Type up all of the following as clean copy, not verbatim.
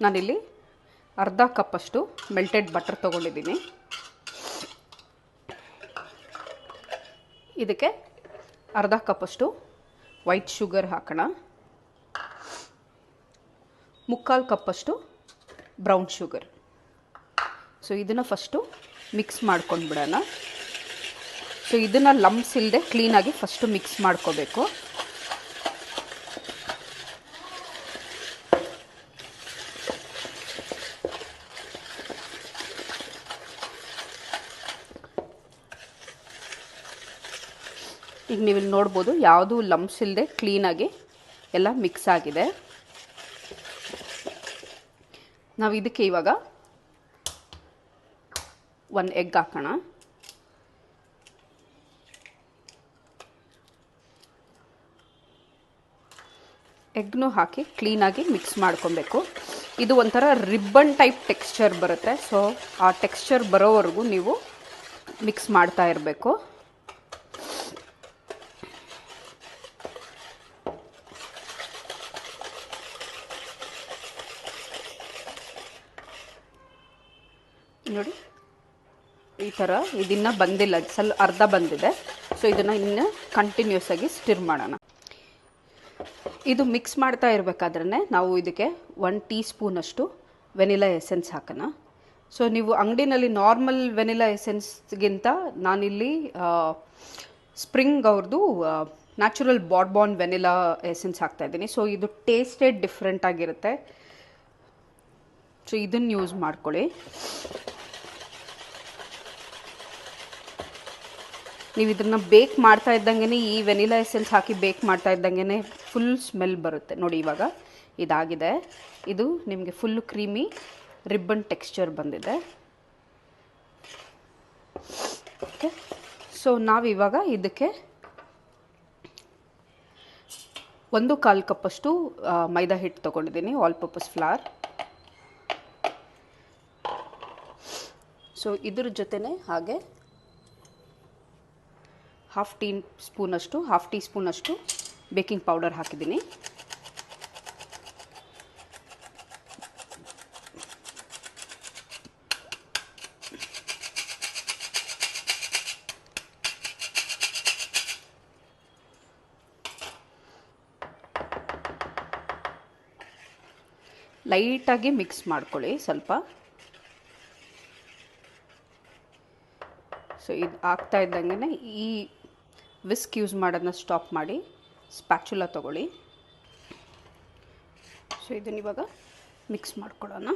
ನಾನಿಲ್ಲಿ ಅರ್ಧ ಕಪ್ಪಷ್ಟು ಮೆಲ್ಟೆಡ್ ಬಟರ್ ತೊಗೊಂಡಿದ್ದೀನಿ. ಇದಕ್ಕೆ ಅರ್ಧ ಕಪ್ಪಷ್ಟು ವೈಟ್ ಶುಗರ್ ಹಾಕೋಣ. 3/4 ಕಪ್ಪಷ್ಟು ಬ್ರೌನ್ ಶುಗರ್. ಸೊ ಇದನ್ನು ಫಸ್ಟು ಮಿಕ್ಸ್ ಮಾಡ್ಕೊಂಡು ಬಿಡೋಣ. ಸೊ ಇದನ್ನು ಲಂಪ್ಸ್ ಇಲ್ಲದೆ ಕ್ಲೀನಾಗಿ ಫಸ್ಟು ಮಿಕ್ಸ್ ಮಾಡ್ಕೋಬೇಕು. ಈಗ ನೀವು ಇಲ್ಲಿ ನೋಡ್ಬೋದು ಯಾವುದೂ ಲಂಪ್ಸ್ ಇಲ್ಲದೆ ಕ್ಲೀನಾಗಿ ಎಲ್ಲ ಮಿಕ್ಸ್ ಆಗಿದೆ. ನಾವು ಇದಕ್ಕೆ ಇವಾಗ 1 ಎಗ್ ಹಾಕೋಣ. ಎಗ್ನೂ ಹಾಕಿ ಕ್ಲೀನಾಗಿ ಮಿಕ್ಸ್ ಮಾಡ್ಕೊಬೇಕು. ಇದು ಒಂಥರ ರಿಬ್ಬನ್ ಟೈಪ್ ಟೆಕ್ಸ್ಚರ್ ಬರುತ್ತೆ. ಸೊ ಆ ಟೆಕ್ಸ್ಚರ್ ಬರೋವರೆಗೂ ನೀವು ಮಿಕ್ಸ್ ಮಾಡ್ತಾ ಇರಬೇಕು. ನೋಡಿ ಈ ಥರ ಇದನ್ನು ಬಂದಿಲ್ಲ, ಸ್ವಲ್ಪ ಅರ್ಧ ಬಂದಿದೆ. ಸೊ ಇದನ್ನು ಇನ್ನು ಕಂಟಿನ್ಯೂಸ್ ಆಗಿ ಸ್ಟಿರ್ ಮಾಡೋಣ. ಇದು ಮಿಕ್ಸ್ ಮಾಡ್ತಾ ಇರಬೇಕಾದ್ರೆ ನಾವು ಇದಕ್ಕೆ 1 ಟೀ ಸ್ಪೂನಷ್ಟು ವೆನಿಲಾ ಎಸೆನ್ಸ್ ಹಾಕೋಣ. ಸೊ ನೀವು ಅಂಗಡಿನಲ್ಲಿ ನಾರ್ಮಲ್ ವೆನಿಲಾ ಎಸೆನ್ಸ್ಗಿಂತ ನಾನಿಲ್ಲಿ ಸ್ಪ್ರಿಂಗ್ ಅವ್ರದ್ದು ನ್ಯಾಚುರಲ್ ಬಾರ್ಬಾನ್ ವೆನಿಲಾ ಎಸೆನ್ಸ್ ಹಾಕ್ತಾಯಿದ್ದೀನಿ. ಸೊ ಇದು ಟೇಸ್ಟೇ ಡಿಫ್ರೆಂಟ್ ಆಗಿರುತ್ತೆ. ಸೊ ಇದನ್ನು ಯೂಸ್ ಮಾಡ್ಕೊಳ್ಳಿ. ನೀವು ಇದನ್ನು ಬೇಕ್ ಮಾಡ್ತಾ ಇದ್ದಂಗೆ ಈ ವೆನಿಲಾ ಎಸೆನ್ಸ್ ಹಾಕಿ ಬೇಕ್ ಮಾಡ್ತಾ ಇದ್ದಂಗೆ ಫುಲ್ ಸ್ಮೆಲ್ ಬರುತ್ತೆ. ನೋಡಿ ಇವಾಗ ಇದಾಗಿದೆ. ಇದು ನಿಮಗೆ ಫುಲ್ಲು ಕ್ರೀಮಿ ರಿಬ್ಬನ್ ಟೆಕ್ಸ್ಚರ್ ಬಂದಿದೆ. ಓಕೆ, ಸೊ ನಾವಿವಾಗ ಇದಕ್ಕೆ 1/4 ಕಪ್ಪಷ್ಟು ಮೈದಾ ಹಿಟ್ಟು ತೊಗೊಂಡಿದ್ದೀನಿ, ಆಲ್ ಪರ್ಪಸ್ ಫ್ಲವರ್. ಸೊ ಇದ್ರ ಜೊತೆನೇ ಹಾಗೆ ಹಾಫ್ ಟೀ ಸ್ಪೂನಷ್ಟು ಬೇಕಿಂಗ್ ಪೌಡರ್ ಹಾಕಿದ್ದೀನಿ. ಲೈಟಾಗಿ ಮಿಕ್ಸ್ ಮಾಡ್ಕೊಳ್ಳಿ ಸ್ವಲ್ಪ. ಸೊ ಇದು ಆಗ್ತಾ ಇದ್ದಂಗೆ ಈ ವಿಸ್ಕ್ ಯೂಸ್ ಮಾಡೋದನ್ನ ಸ್ಟಾಪ್ ಮಾಡಿ ಸ್ಪ್ಯಾಚುಲಾ ತೊಗೊಳ್ಳಿ. ಸೊ ಇದನ್ನ ಇವಾಗ ಮಿಕ್ಸ್ ಮಾಡ್ಕೊಳ್ಳೋಣ.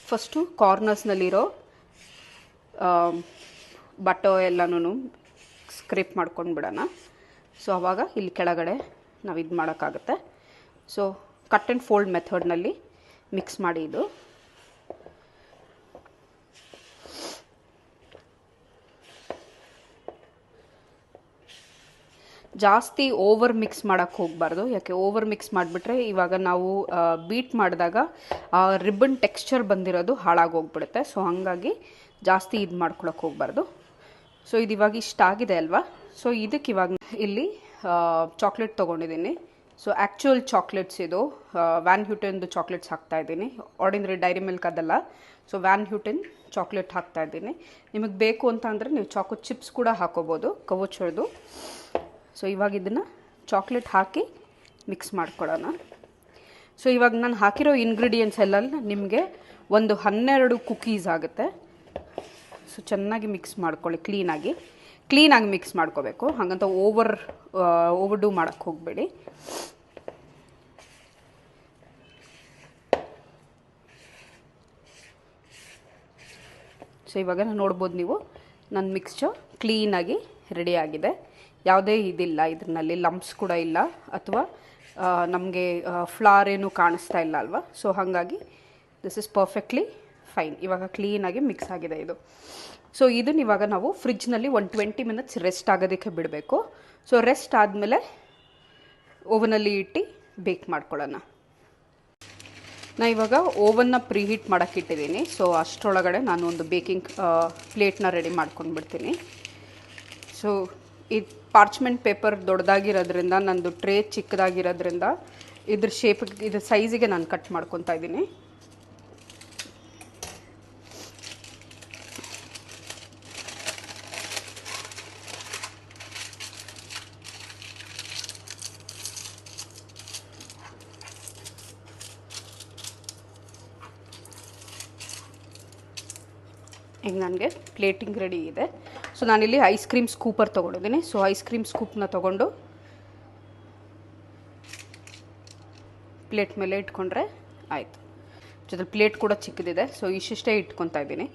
ಫಸ್ಟು ಕಾರ್ನರ್ಸ್ನಲ್ಲಿರೋ ಬಟರ್ ಎಲ್ಲನೂ ಸ್ಕ್ರೇಪ್ ಮಾಡ್ಕೊಂಡು ಬಿಡೋಣ. ಸೊ ಆವಾಗ ಇಲ್ಲಿ ಕೆಳಗಡೆ ನಾವು ಇದು ಮಾಡೋಕ್ಕಾಗುತ್ತೆ. ಸೊ ಕಟ್ ಆ್ಯಂಡ್ ಫೋಲ್ಡ್ ಮೆಥಡ್ನಲ್ಲಿ ಮಿಕ್ಸ್ ಮಾಡಿ. ಇದು ಜಾಸ್ತಿ ಓವರ್ ಮಿಕ್ಸ್ ಮಾಡೋಕ್ಕೆ ಹೋಗಬಾರ್ದು. ಯಾಕೆ ಓವರ್ ಮಿಕ್ಸ್ ಮಾಡಿಬಿಟ್ರೆ ಇವಾಗ ನಾವು ಬೀಟ್ ಮಾಡಿದಾಗ ರಿಬ್ಬನ್ ಟೆಕ್ಸ್ಚರ್ ಬಂದಿರೋದು ಹಾಳಾಗೋಗ್ಬಿಡುತ್ತೆ. ಸೊ ಹಾಗಾಗಿ ಜಾಸ್ತಿ ಇದು ಮಾಡ್ಕೊಳಕ್ಕೆ ಹೋಗಬಾರ್ದು. ಸೊ ಇದು ಇವಾಗ ಇಷ್ಟ ಆಗಿದೆ ಅಲ್ವಾ. ಸೊ ಇದಕ್ಕೆ ಇವಾಗ ಇಲ್ಲಿ ಚಾಕ್ಲೇಟ್ ತೊಗೊಂಡಿದ್ದೀನಿ. ಸೊ ಆ್ಯಕ್ಚುಯಲ್ ಚಾಕ್ಲೇಟ್ಸ್ ಇದು ವ್ಯಾನ್ ಹ್ಯೂಟನ್ದು ಚಾಕ್ಲೇಟ್ಸ್ ಹಾಕ್ತಾಯಿದ್ದೀನಿ. ಆರ್ಡಿನರಿ ಡೈರಿ ಮಿಲ್ಕ್ ಅದಲ್ಲ. ಸೊ ವ್ಯಾನ್ ಹ್ಯೂಟನ್ ಚಾಕ್ಲೇಟ್ ಹಾಕ್ತಾಯಿದ್ದೀನಿ. ನಿಮಗೆ ಬೇಕು ಅಂತ ಅಂದರೆ ನೀವು ಚಾಕೋ ಚಿಪ್ಸ್ ಕೂಡ ಹಾಕೋಬೋದು, ಕವಚೋದು. ಸೊ ಇವಾಗ ಇದನ್ನು ಚಾಕ್ಲೇಟ್ ಹಾಕಿ ಮಿಕ್ಸ್ ಮಾಡ್ಕೊಳ್ಳೋಣ. ಸೊ ಇವಾಗ ನಾನು ಹಾಕಿರೋ ಇಂಗ್ರೀಡಿಯೆಂಟ್ಸ್ ಎಲ್ಲ ನಿಮಗೆ ಒಂದು 12 ಕುಕೀಸ್ ಆಗುತ್ತೆ. ಸೊ ಚೆನ್ನಾಗಿ ಮಿಕ್ಸ್ ಮಾಡ್ಕೊಳ್ಳಿ. ಕ್ಲೀನಾಗಿ ಮಿಕ್ಸ್ ಮಾಡ್ಕೋಬೇಕು. ಹಾಗಂತ ಓವರ್ಡೂ ಮಾಡೋಕ್ಕೆ ಹೋಗಬೇಡಿ. ಸೊ ಇವಾಗ ನೋಡ್ಬೋದು ನೀವು ನನ್ನ ಮಿಕ್ಸ್ಚರ್ ಕ್ಲೀನಾಗಿ ರೆಡಿಯಾಗಿದೆ. ಯಾವುದೇ ಇದಿಲ್ಲ ಇದರಲ್ಲಿ, ಲಂಪ್ಸ್ ಕೂಡ ಇಲ್ಲ ಅಥವಾ ನಮಗೆ ಫ್ಲಾರ್ ಏನೂ ಕಾಣಿಸ್ತಾ ಇಲ್ಲ ಅಲ್ವಾ. ಸೊ ಹಾಗಾಗಿ ದಿಸ್ ಇಸ್ ಪರ್ಫೆಕ್ಟ್ಲಿ ಫೈನ್. ಇವಾಗ ಕ್ಲೀನಾಗಿ ಮಿಕ್ಸ್ ಆಗಿದೆ ಇದು. ಸೊ ಇದನ್ನ ಇವಾಗ ನಾವು ಫ್ರಿಜ್ನಲ್ಲಿ ಒಂದು 20 ಮಿನಿಟ್ಸ್ ರೆಸ್ಟ್ ಆಗೋದಕ್ಕೆ ಬಿಡಬೇಕು. ಸೊ ರೆಸ್ಟ್ ಆದಮೇಲೆ ಓವನಲ್ಲಿ ಇಟ್ಟು ಬೇಕ್ ಮಾಡ್ಕೊಳ್ಳೋಣ. ನಾನು ಇವಾಗ ಓವನ್ನ ಪ್ರೀಹೀಟ್ ಮಾಡೋಕ್ಕೆ ಇಟ್ಟಿದ್ದೀನಿ. ಸೊ ಅಷ್ಟರೊಳಗಡೆ ನಾನು ಒಂದು ಬೇಕಿಂಗ್ ಪ್ಲೇಟ್ನ ರೆಡಿ ಮಾಡ್ಕೊಂಡು ಬಿಡ್ತೀನಿ. ಸೊ ಈ ಪಾರ್ಚ್ಮೆಂಟ್ ಪೇಪರ್ ದೊಡ್ಡದಾಗಿರೋದ್ರಿಂದ, ನಂದು ಟ್ರೇ ಚಿಕ್ಕದಾಗಿರೋದ್ರಿಂದ ಇದ್ರ ಶೇಪ್, ಇದ್ರ ಸೈಜಿಗೆ ನಾನು ಕಟ್ ಮಾಡ್ಕೊತಾ ಇದ್ದೀನಿ. ಈಗ ನನಗೆ ಪ್ಲೇಟಿಂಗ್ ರೆಡಿ ಇದೆ. ಸೊ ನಾನಿಲ್ಲಿ ಐಸ್ ಕ್ರೀಮ್ ಸ್ಕೂಪರ್ ತೊಗೊಂಡಿದ್ದೀನಿ. ಸೊ ಐಸ್ ಕ್ರೀಮ್ ಸ್ಕೂಪ್ನ ತೊಗೊಂಡು ಪ್ಲೇಟ್ ಮೇಲೆ ಇಟ್ಕೊಂಡ್ರೆ ಆಯಿತು. ಜೊತೆ ಪ್ಲೇಟ್ ಕೂಡ ಚಿಕ್ಕದಿದೆ. ಸೊ ಇಷ್ಟಿಷ್ಟೇ ಇಟ್ಕೊತಾ ಇದ್ದೀನಿ.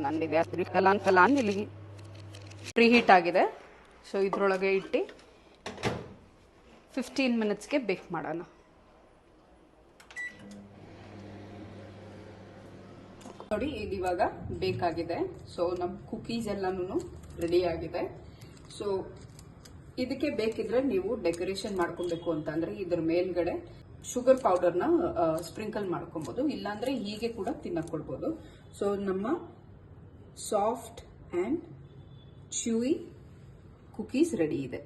ನಂದಿದೆ ಕಲಾನ್ ಇಲ್ಲಿ ಪ್ರೀ ಹೀಟ್ ಆಗಿದೆ. ಸೊ ಇದ್ರೊಳಗೆ ಇಟ್ಟು 15 ಮಿನಿಟ್ಸ್ಗೆ ಬೇಕ್ ಮಾಡೋಣ. ನೋಡಿ ಇದು ಇವಾಗ ಬೇಕಾಗಿದೆ. ಸೊ ನಮ್ಮ ಕುಕೀಸ್ ಎಲ್ಲನೂ ರೆಡಿ ಆಗಿದೆ. ಸೊ ಇದಕ್ಕೆ ಬೇಕಿದ್ರೆ ನೀವು ಡೆಕೋರೇಷನ್ ಮಾಡ್ಕೊಬೇಕು ಅಂತಂದ್ರೆ ಇದ್ರ ಮೇಲ್ಗಡೆ ಶುಗರ್ ಪೌಡರ್ನ ಸ್ಪ್ರಿಂಕಲ್ ಮಾಡ್ಕೊಬೋದು, ಇಲ್ಲಾಂದ್ರೆ ಹೀಗೆ ಕೂಡ ತಿನ್ನಕ್ ಕೊಡ್ಬೋದು. ಸೊ ನಮ್ಮ ಸಾಫ್ಟ್ ಆ್ಯಂಡ್ ಚ್ಯೂಯಿ ಕುಕೀಸ್ ರೆಡಿ ಇದೆ.